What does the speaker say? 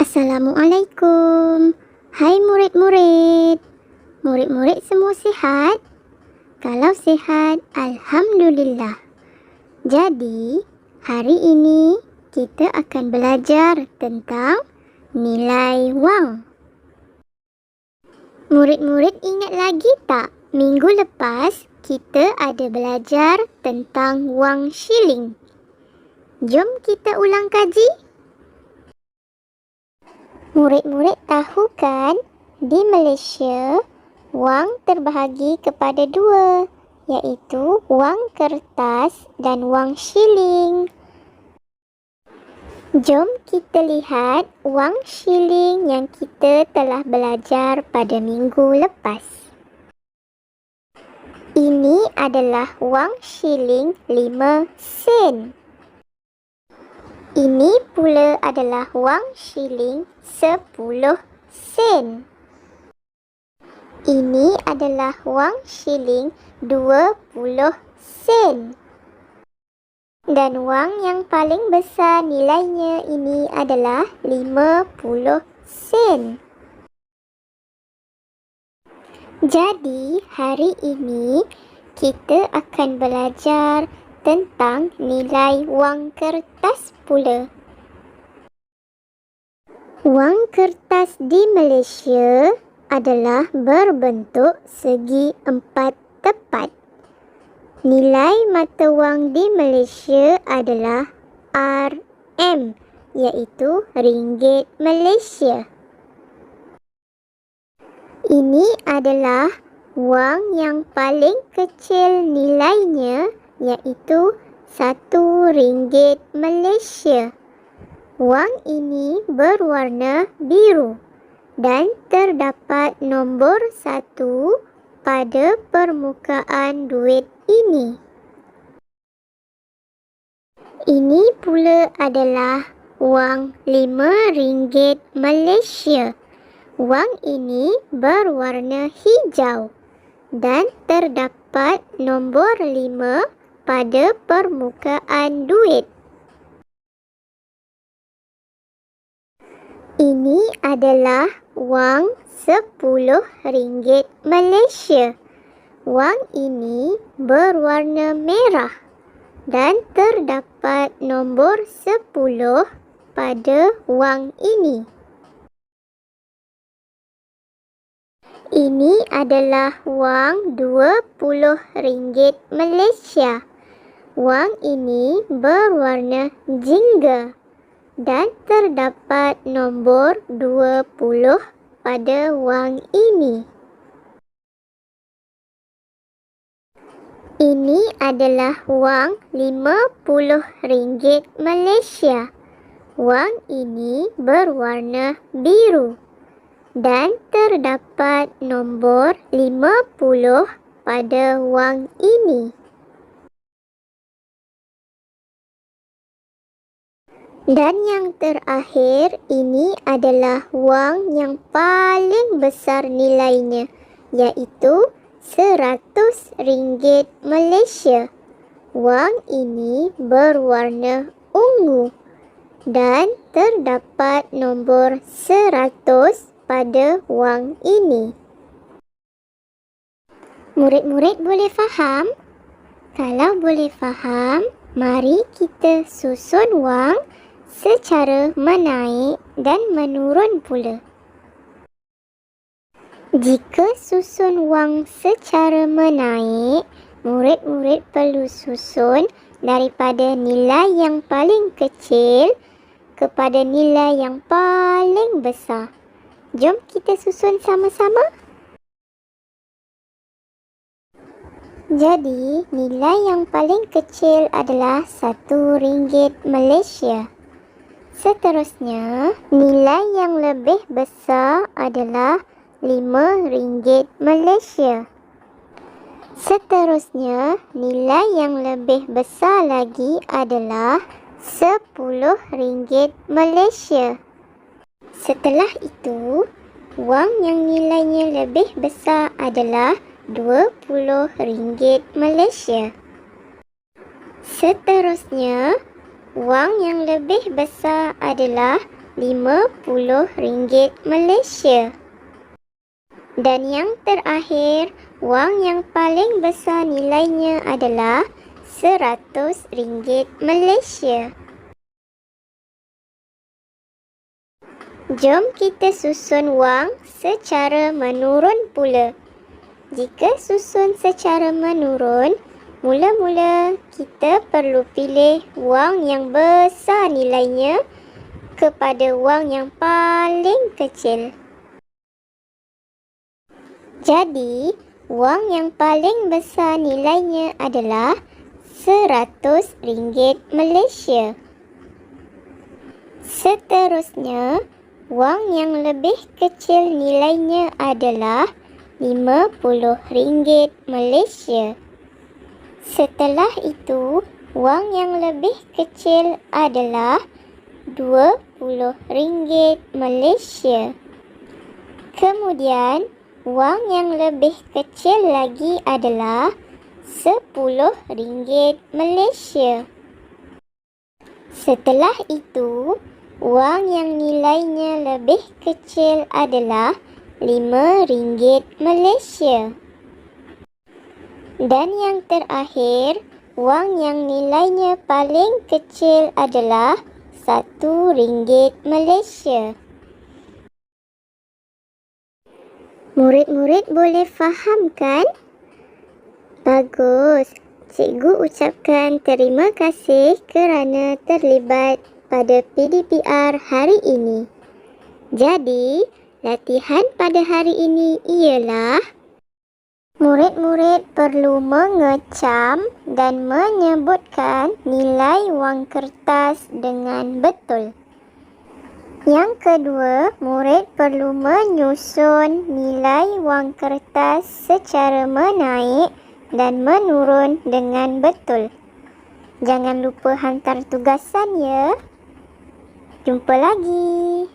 Assalamualaikum. Hai murid-murid. Murid-murid semua sihat? Kalau sihat, alhamdulillah. Jadi, hari ini kita akan belajar tentang nilai wang. Murid-murid ingat lagi tak? Minggu lepas kita ada belajar tentang wang shilling. Jom kita ulang kaji. Murid-murid tahu kan, di Malaysia, wang terbahagi kepada dua, iaitu wang kertas dan wang shilling. Jom kita lihat wang shilling yang kita telah belajar pada minggu lepas. Ini adalah wang shilling 5 sen. Ini pula adalah wang shilling 10 sen. Ini adalah wang shilling 20 sen. Dan wang yang paling besar nilainya ini adalah 50 sen. Jadi, hari ini kita akan belajar tentang nilai wang kertas pula. Wang kertas di Malaysia adalah berbentuk segi 4 tepat. Nilai mata wang di Malaysia adalah RM, iaitu ringgit Malaysia. Ini adalah wang yang paling kecil nilainya, iaitu RM1 Malaysia. Wang ini berwarna biru dan terdapat nombor 1 pada permukaan duit ini. Ini pula adalah wang RM5 Malaysia. Wang ini berwarna hijau dan terdapat nombor 5 pada permukaan duit. Ini adalah wang RM10 Malaysia. Wang ini berwarna merah dan terdapat nombor 10 pada wang ini. Ini adalah wang RM20 Malaysia. Wang ini berwarna jingga dan terdapat nombor 20 pada wang ini. Ini adalah wang RM50 Malaysia. Wang ini berwarna biru dan terdapat nombor 50 pada wang ini. Dan yang terakhir, ini adalah wang yang paling besar nilainya, iaitu RM100 Malaysia. Wang ini berwarna ungu dan terdapat nombor 100 pada wang ini. Murid-murid boleh faham? Kalau boleh faham, mari kita susun wang secara menaik dan menurun pula. Jika susun wang secara menaik, murid-murid perlu susun daripada nilai yang paling kecil kepada nilai yang paling besar. Jom kita susun sama-sama. Jadi, nilai yang paling kecil adalah RM1 Malaysia. Seterusnya, nilai yang lebih besar adalah RM5 Malaysia. Seterusnya, nilai yang lebih besar lagi adalah RM10 Malaysia. Setelah itu, wang yang nilainya lebih besar adalah RM20 Malaysia. Seterusnya, wang yang lebih besar adalah RM50 Malaysia. Dan yang terakhir, wang yang paling besar nilainya adalah RM100 Malaysia. Jom kita susun wang secara menurun pula. Jika susun secara menurun, mula-mula kita perlu pilih wang yang besar nilainya kepada wang yang paling kecil. Jadi, wang yang paling besar nilainya adalah RM100 Malaysia. Seterusnya, wang yang lebih kecil nilainya adalah RM50 Malaysia. Setelah itu, wang yang lebih kecil adalah RM20 Malaysia. Kemudian, wang yang lebih kecil lagi adalah RM10 Malaysia. Setelah itu, wang yang nilainya lebih kecil adalah RM5 Malaysia. Dan yang terakhir, wang yang nilainya paling kecil adalah RM1 Malaysia. Murid-murid boleh faham kan? Bagus. Cikgu ucapkan terima kasih kerana terlibat pada PDPR hari ini. Jadi, latihan pada hari ini ialah murid-murid perlu mengecam dan menyebutkan nilai wang kertas dengan betul. Yang kedua, murid perlu menyusun nilai wang kertas secara menaik dan menurun dengan betul. Jangan lupa hantar tugasan ya. Jumpa lagi.